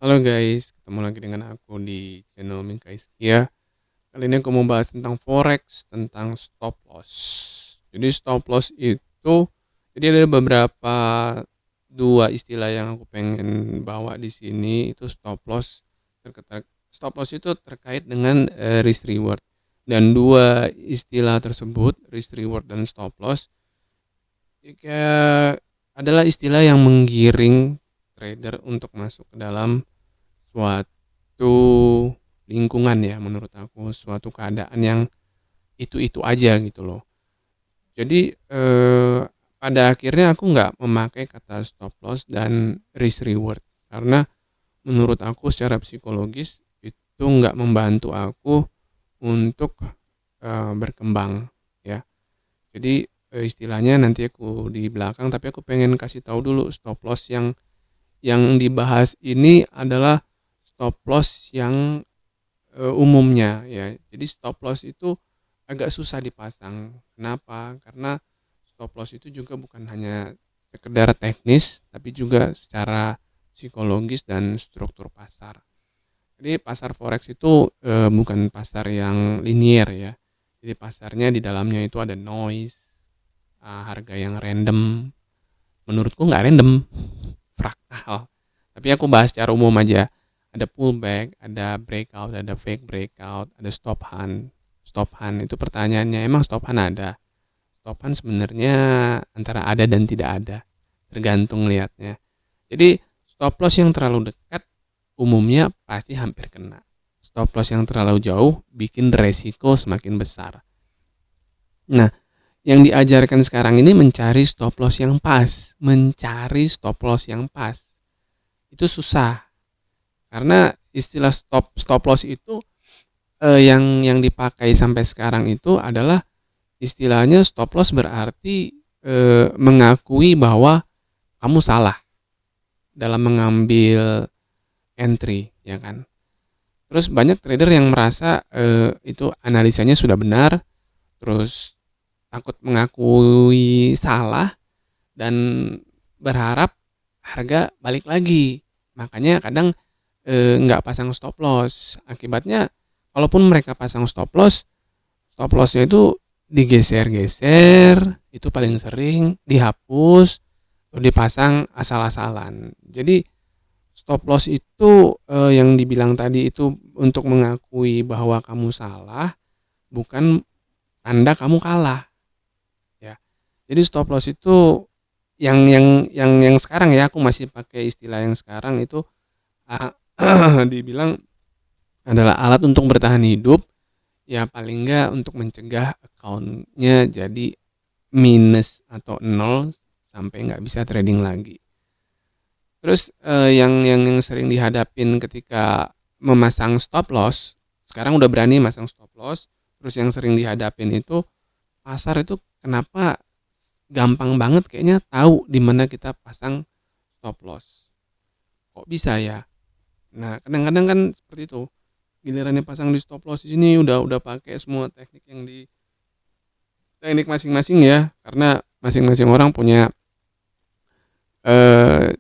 Halo guys, ketemu lagi dengan aku di channel Minkaiskia. Kali ini aku mau bahas tentang forex, tentang stop loss. Jadi stop loss itu, jadi ada beberapa dua istilah yang aku pengen bawa di sini itu stop loss. Stop loss itu terkait dengan risk reward. Dan dua istilah tersebut, risk reward dan stop loss, kayak adalah istilah yang menggiring trader untuk masuk ke dalam suatu lingkungan ya menurut aku, suatu keadaan yang itu-itu aja gitu loh. Jadi, pada akhirnya aku nggak memakai kata stop loss dan risk reward, karena menurut aku secara psikologis itu nggak membantu aku untuk, berkembang ya. Jadi, istilahnya nanti aku di belakang, tapi aku pengen kasih tahu dulu stop loss yang dibahas ini adalah stop loss yang umumnya ya. Jadi stop loss itu agak susah dipasang. Kenapa? Karena stop loss itu juga bukan hanya sekedar teknis, tapi juga secara psikologis dan struktur pasar. Jadi pasar forex itu bukan pasar yang linier ya. Jadi pasarnya di dalamnya itu ada noise, harga yang random. Menurutku nggak random, fraktal. Tapi aku bahas secara umum aja. Ada pullback, ada breakout, ada fake breakout, ada stop hunt. Stop hunt itu pertanyaannya, emang stop hunt ada? Stop hunt sebenarnya antara ada dan tidak ada, tergantung lihatnya. Jadi stop loss yang terlalu dekat umumnya pasti hampir kena. Stop loss yang terlalu jauh bikin resiko semakin besar. Nah, yang diajarkan sekarang ini mencari stop loss yang pas, mencari stop loss yang pas. Itu susah karena istilah stop loss itu yang dipakai sampai sekarang itu adalah istilahnya stop loss berarti mengakui bahwa kamu salah dalam mengambil entry, ya kan. Terus banyak trader yang merasa itu analisanya sudah benar, terus takut mengakui salah dan berharap harga balik lagi. Makanya kadang nggak pasang stop loss. Akibatnya kalaupun mereka pasang stop lossnya itu digeser-geser, itu paling sering dihapus atau dipasang asal-asalan. Jadi stop loss itu yang dibilang tadi itu untuk mengakui bahwa kamu salah, bukan tanda kamu kalah ya. Jadi stop loss itu yang sekarang ya, aku masih pakai istilah yang sekarang itu dibilang adalah alat untuk bertahan hidup, ya paling enggak untuk mencegah accountnya jadi minus atau nol sampai nggak bisa trading lagi. Terus yang sering dihadapin ketika memasang stop loss, sekarang udah berani masang stop loss. Terus yang sering dihadapin itu pasar itu kenapa gampang banget kayaknya tahu di mana kita pasang stop loss. Kok bisa ya? Nah, kadang-kadang kan seperti itu. Gilirannya pasang di stop loss di sini udah pakai semua teknik yang di teknik masing-masing ya, karena masing-masing orang punya eh,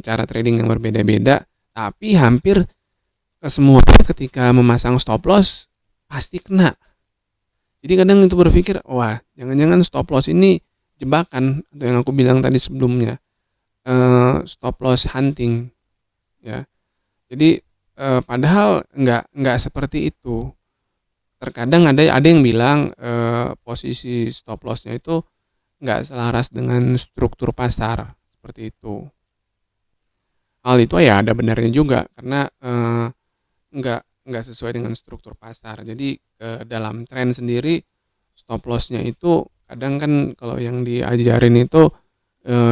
cara trading yang berbeda-beda, tapi hampir kesemuanya ketika memasang stop loss pasti kena. Jadi kadang itu berpikir, wah jangan-jangan stop loss ini jebakan atau yang aku bilang tadi sebelumnya, stop loss hunting ya. Jadi padahal nggak seperti itu. Terkadang ada yang bilang posisi stop lossnya itu nggak selaras dengan struktur pasar seperti itu. Hal itu ya ada benarnya juga karena nggak sesuai dengan struktur pasar. Jadi dalam tren sendiri stop lossnya itu kadang kan kalau yang diajarin itu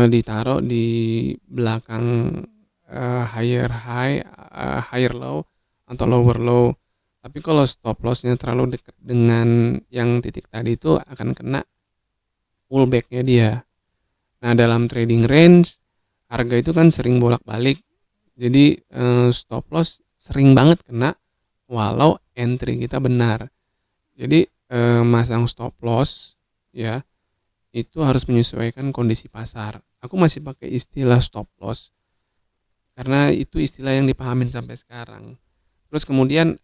ditaruh di belakang higher high, higher low atau lower low. Tapi kalau stop lossnya terlalu dekat dengan yang titik tadi itu akan kena pullbacknya dia. Nah dalam trading range harga itu kan sering bolak-balik. Jadi stop loss sering banget kena walau entry kita benar. Jadi masang stop loss ya itu harus menyesuaikan kondisi pasar. Aku masih pakai istilah stop loss karena itu istilah yang dipahamin sampai sekarang. Terus kemudian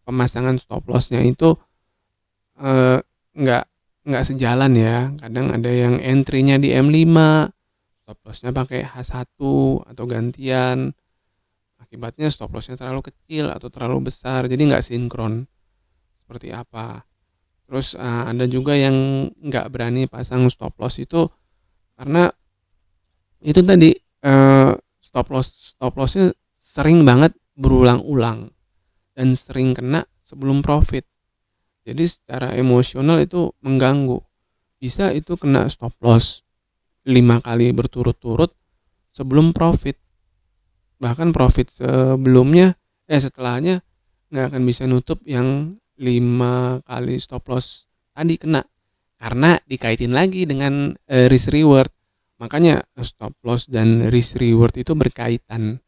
pemasangan stop lossnya itu eh, nggak nggak sejalan ya. Kadang ada yang entry-nya di M5, stop lossnya pakai H1 atau gantian. Akibatnya stop lossnya terlalu kecil atau terlalu besar, jadi nggak sinkron seperti apa. Terus ada juga yang nggak berani pasang stop loss itu karena itu tadi stop lossnya sering banget berulang-ulang dan sering kena sebelum profit. Jadi secara emosional itu mengganggu. Bisa itu kena stop loss 5 kali berturut-turut sebelum profit. Bahkan profit setelahnya nggak akan bisa nutup yang 5 kali stop loss tadi kena. Karena dikaitin lagi dengan risk reward. Makanya stop loss dan risk reward itu berkaitan.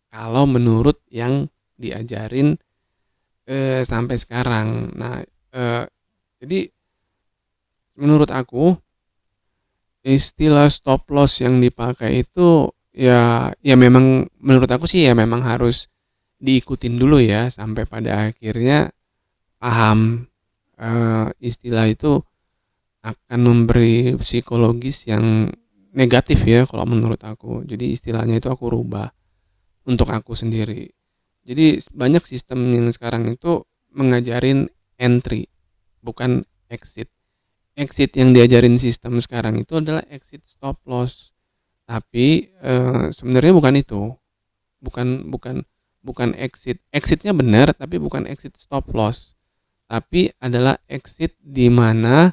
Kalau menurut yang diajarin sampai sekarang. Nah, jadi menurut aku istilah stop loss yang dipakai itu ya memang menurut aku sih ya memang harus diikutin dulu ya sampai pada akhirnya paham istilah itu akan memberi psikologis yang negatif ya kalau menurut aku. Jadi istilahnya itu aku rubah untuk aku sendiri. Jadi banyak sistem yang sekarang itu mengajarin entry bukan exit. Exit yang diajarin sistem sekarang itu adalah exit stop loss. Tapi sebenarnya bukan itu. Bukan bukan bukan exit. Exitnya benar tapi bukan exit stop loss. Tapi adalah exit di mana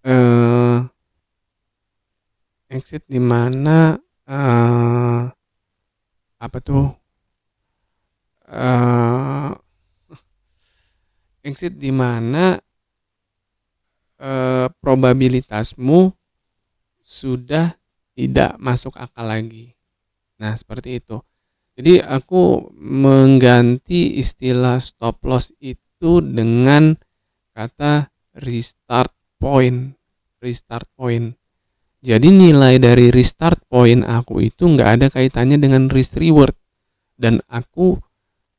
eh, exit di mana eh, apa tuh eh, exit di mana probabilitasmu sudah tidak masuk akal lagi. Nah, seperti itu. Jadi aku mengganti istilah stop loss itu dengan kata restart point. Restart point. Jadi nilai dari restart point aku itu nggak ada kaitannya dengan risk reward dan aku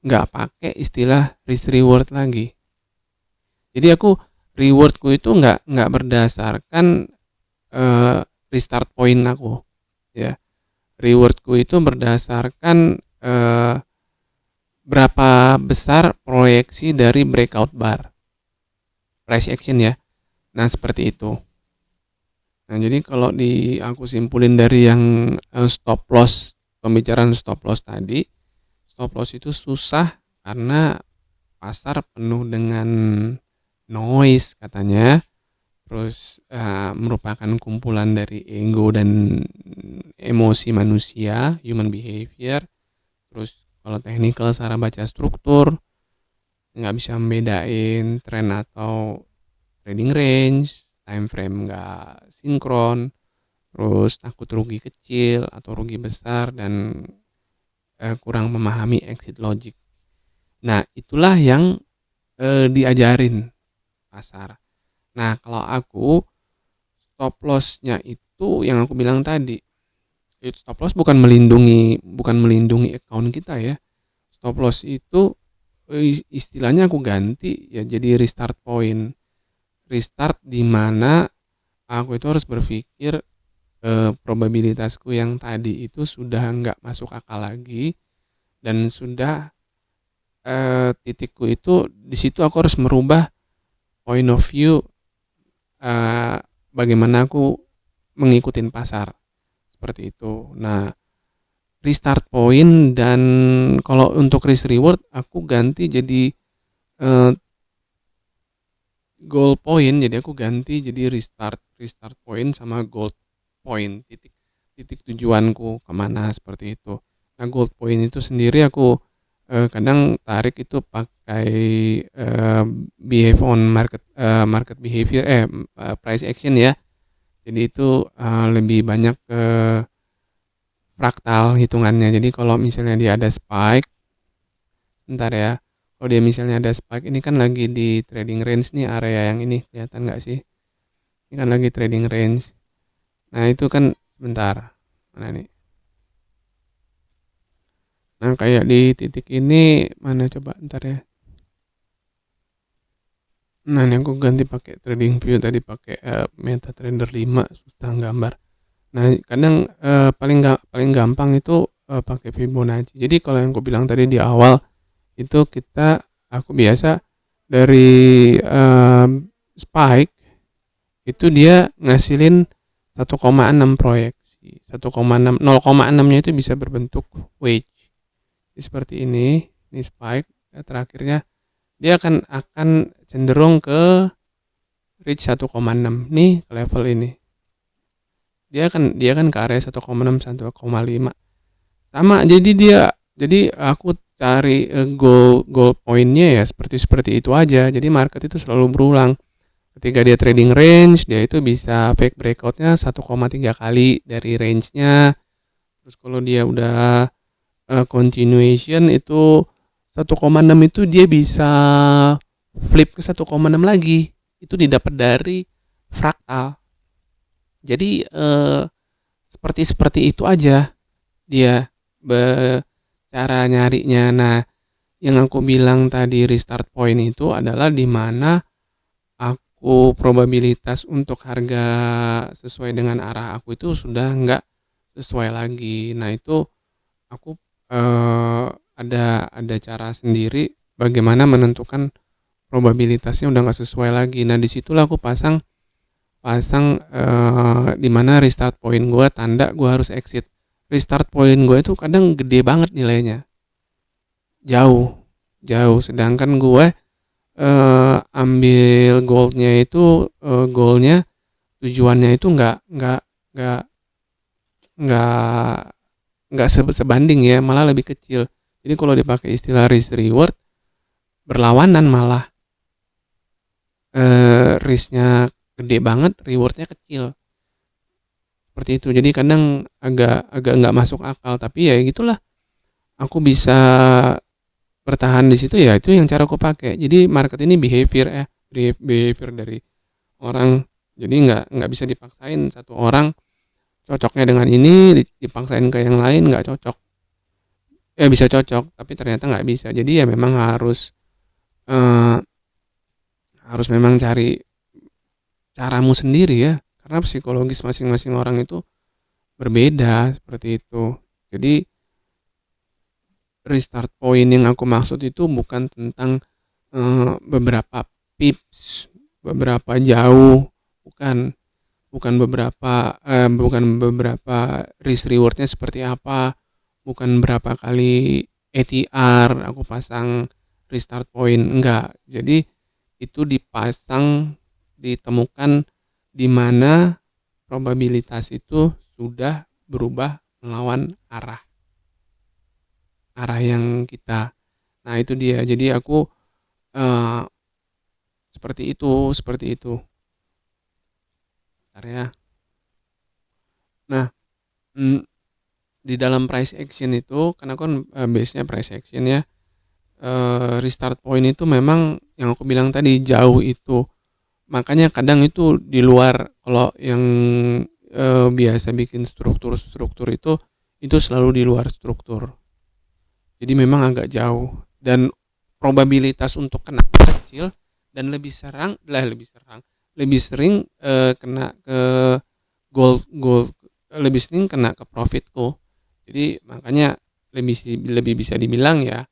nggak pakai istilah risk reward lagi. Jadi aku rewardku itu nggak berdasarkan eh, restart point aku, ya. Rewardku itu berdasarkan berapa besar proyeksi dari breakout bar, price action ya. Nah seperti itu. Nah jadi kalau aku simpulin dari yang stop loss, pembicaraan stop loss tadi, stop loss itu susah karena pasar penuh dengan noise katanya. Terus merupakan kumpulan dari ego dan emosi manusia, human behavior. Terus kalau technical cara baca struktur, nggak bisa membedain tren atau trading range, time frame nggak sinkron, terus takut rugi kecil atau rugi besar dan kurang memahami exit logic. Nah itulah yang diajarin pasar. Nah kalau aku stop lossnya itu yang aku bilang tadi, itu stop loss bukan melindungi account kita ya. Stop loss itu istilahnya aku ganti ya jadi restart point. Restart di mana aku itu harus berpikir probabilitasku yang tadi itu sudah nggak masuk akal lagi dan sudah titikku itu di situ aku harus merubah point of view bagaimana aku mengikutin pasar seperti itu. Nah, restart point dan kalau untuk risk reward aku ganti jadi eh, goal point, jadi aku ganti jadi restart point sama goal point, titik titik tujuanku kemana seperti itu. Nah gold point itu sendiri aku kadang tarik itu pakai eh, behave on market behavior price action ya. Jadi itu lebih banyak ke fraktal hitungannya. Jadi kalau misalnya dia ada spike, bentar ya. Kalau dia misalnya ada spike, ini kan lagi di trading range nih area yang ini kelihatan nggak sih? Ini kan lagi trading range. Nah itu kan bentar. Mana nih? Nah, kayak di titik ini mana coba ntar ya. Nah, ini aku ganti pakai TradingView tadi pakai MetaTrader 5 susah gambar. Nah, kadang paling gampang itu pakai Fibonacci. Jadi kalau yang aku bilang tadi di awal itu aku biasa dari spike itu dia ngasilin 1,6 proyeksi. 1,6 0,6-nya itu bisa berbentuk wedge. Seperti ini spike terakhirnya dia akan cenderung ke reach 1,6 nih ke level ini. Dia kan ke area 1,6 1,5. Sama jadi aku cari goal pointnya ya seperti itu aja. Jadi market itu selalu berulang. Ketika dia trading range, dia itu bisa fake breakoutnya 1,3 kali dari range-nya. Terus kalau dia udah continuation itu 1,6 itu dia bisa flip ke 1,6 lagi. Itu didapat dari fraktal. Jadi seperti itu aja dia cara nyarinya. Nah, yang aku bilang tadi restart point itu adalah di mana aku probabilitas untuk harga sesuai dengan arah aku itu sudah nggak sesuai lagi. Nah, itu aku ada cara sendiri bagaimana menentukan probabilitasnya udah nggak sesuai lagi. Nah, disitulah aku pasang pasang di mana restart point gue tanda gue harus exit. Restart point gue itu kadang gede banget nilainya, jauh jauh. Sedangkan gue ambil goalnya itu goalnya tujuannya itu nggak nggak nggak sebanding ya, malah lebih kecil. Jadi kalau dipakai istilah risk reward berlawanan, malah risknya gede banget, rewardnya kecil. Seperti itu. Jadi kadang agak agak nggak masuk akal, tapi ya gitulah. Aku bisa bertahan di situ ya, itu yang cara aku pakai. Jadi market ini behavior dari orang. Jadi nggak bisa dipaksain satu orang cocoknya dengan ini dipaksain ke yang lain nggak cocok. Ya bisa cocok, tapi ternyata nggak bisa. Jadi ya memang eh, harus memang cari caramu sendiri ya, karena psikologis masing-masing orang itu berbeda seperti itu. Jadi restart point yang aku maksud itu bukan tentang beberapa pips, beberapa jauh, bukan bukan beberapa risk rewardnya seperti apa, bukan berapa kali ATR aku pasang restart point, enggak. Jadi itu ditemukan di mana probabilitas itu sudah berubah melawan arah yang kita. Nah, itu dia. Jadi aku eh, seperti itu. Bentar ya. Nah, mm, di dalam price action itu karena kan base-nya price action ya. Restart point itu memang yang aku bilang tadi jauh itu. Makanya kadang itu di luar, kalau yang biasa bikin struktur itu selalu di luar struktur. Jadi memang agak jauh dan probabilitas untuk kena kecil dan lebih sering kena ke goal lebih sering kena ke profitku. Jadi makanya lebih bisa dibilang ya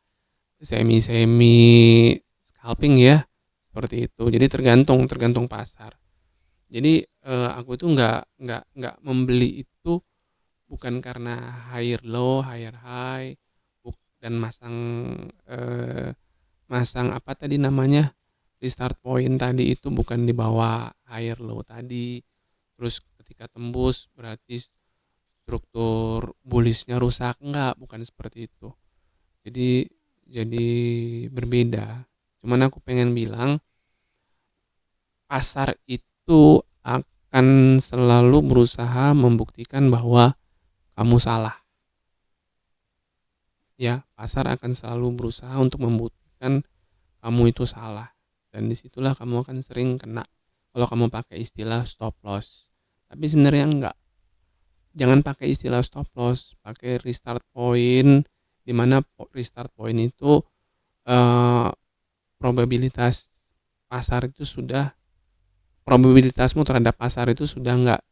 semi semi scalping ya, seperti itu. Jadi tergantung pasar. Jadi aku tuh nggak membeli itu bukan karena higher low higher high, dan eh, masang apa tadi namanya restart point tadi itu bukan di bawah higher low tadi. Terus ketika tembus berarti struktur bullishnya rusak, enggak, bukan seperti itu. Jadi berbeda. Cuman aku pengen bilang pasar itu akan selalu berusaha membuktikan bahwa kamu salah. Ya, pasar akan selalu berusaha untuk membuktikan kamu itu salah. Dan disitulah kamu akan sering kena kalau kamu pakai istilah stop loss. Tapi sebenarnya enggak. Jangan pakai istilah stop loss, pakai restart point di mana restart point itu eh, probabilitas pasar itu sudah probabilitasmu terhadap pasar itu sudah nggak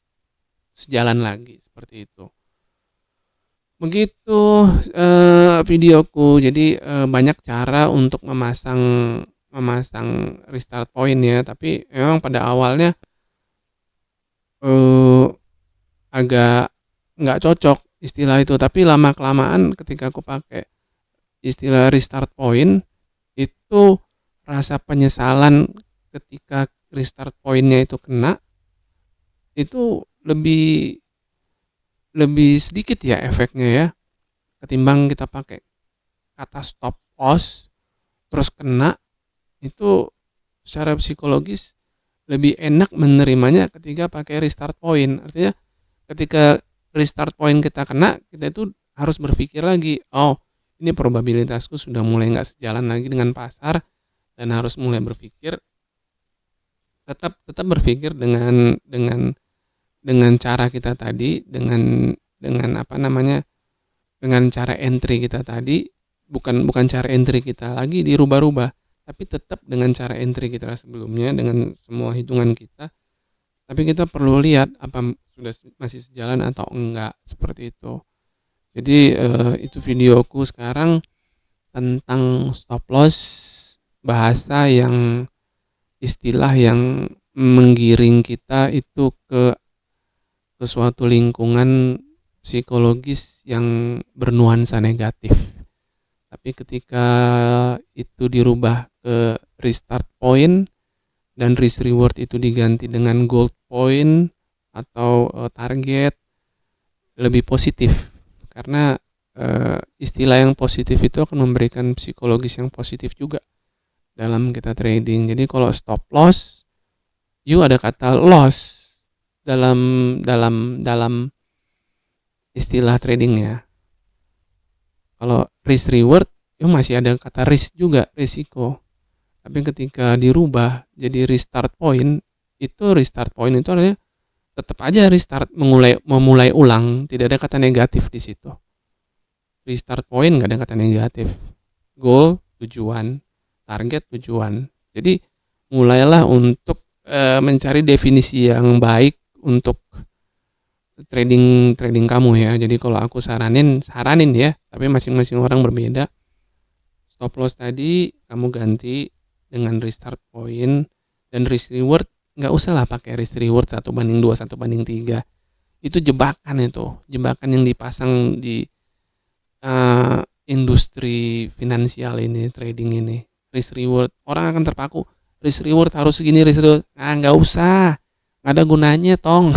sejalan lagi seperti itu. Begitu videoku. Jadi banyak cara untuk memasang memasang restart point ya, tapi memang pada awalnya eh, agak nggak cocok istilah itu, tapi lama kelamaan ketika aku pakai istilah restart point itu rasa penyesalan ketika restart pointnya itu kena itu lebih lebih sedikit ya efeknya ya, ketimbang kita pakai kata stop loss terus kena. Itu secara psikologis lebih enak menerimanya ketika pakai restart point. Artinya ketika restart point kita kena, kita itu harus berpikir lagi, oh ini probabilitasku sudah mulai nggak sejalan lagi dengan pasar, dan harus mulai berpikir, tetap tetap berpikir dengan cara kita tadi, dengan apa namanya, dengan cara entry kita tadi. Bukan cara entry kita lagi dirubah-rubah, tapi tetap dengan cara entry kita sebelumnya, dengan semua hitungan kita, tapi kita perlu lihat apa sudah masih sejalan atau enggak, seperti itu. Jadi itu videoku sekarang tentang stop loss, bahasa yang istilah yang menggiring kita itu ke suatu lingkungan psikologis yang bernuansa negatif. Tapi ketika itu dirubah ke restart point dan risk reward itu diganti dengan gold point atau target, lebih positif. Karena istilah yang positif itu akan memberikan psikologis yang positif juga dalam kita trading. Jadi kalau stop loss, ada kata loss dalam dalam dalam istilah trading ya. Kalau risk reward, masih ada kata risk juga, risiko. Tapi ketika dirubah jadi restart point, itu restart point itu artinya tetap aja restart, memulai ulang, tidak ada kata negatif di situ. Restart point nggak ada kata negatif. Goal tujuan, target tujuan. Jadi mulailah untuk mencari definisi yang baik untuk trading kamu ya. Jadi kalau aku saranin ya, tapi masing-masing orang berbeda. Stop loss tadi kamu ganti dengan restart point, dan risk reward nggak usah lah pakai risk reward 1/2, 1/3. Itu jebakan, yang dipasang di industri finansial ini, trading ini. Risk reward, orang akan terpaku, risk reward harus segini, risk reward nggak usah, nggak ada gunanya tong.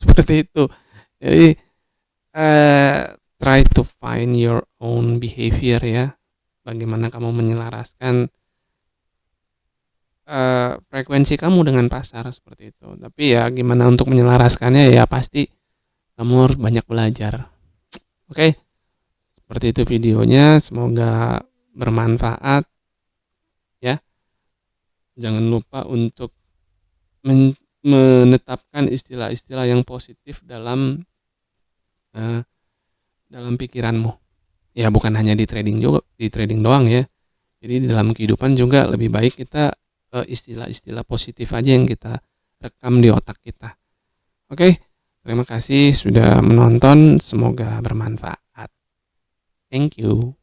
Seperti itu. Jadi try to find your own behavior ya, bagaimana kamu menyelaraskan frekuensi kamu dengan pasar, seperti itu. Tapi ya gimana untuk menyelaraskannya, ya pasti kamu harus banyak belajar. Oke, seperti itu videonya, semoga bermanfaat ya. Jangan lupa untuk menetapkan istilah-istilah yang positif dalam dalam pikiranmu. Ya bukan hanya di trading juga, di trading doang ya. Jadi dalam kehidupan juga lebih baik kita istilah-istilah positif aja yang kita rekam di otak kita. Oke, terima kasih sudah menonton, semoga bermanfaat. Thank you.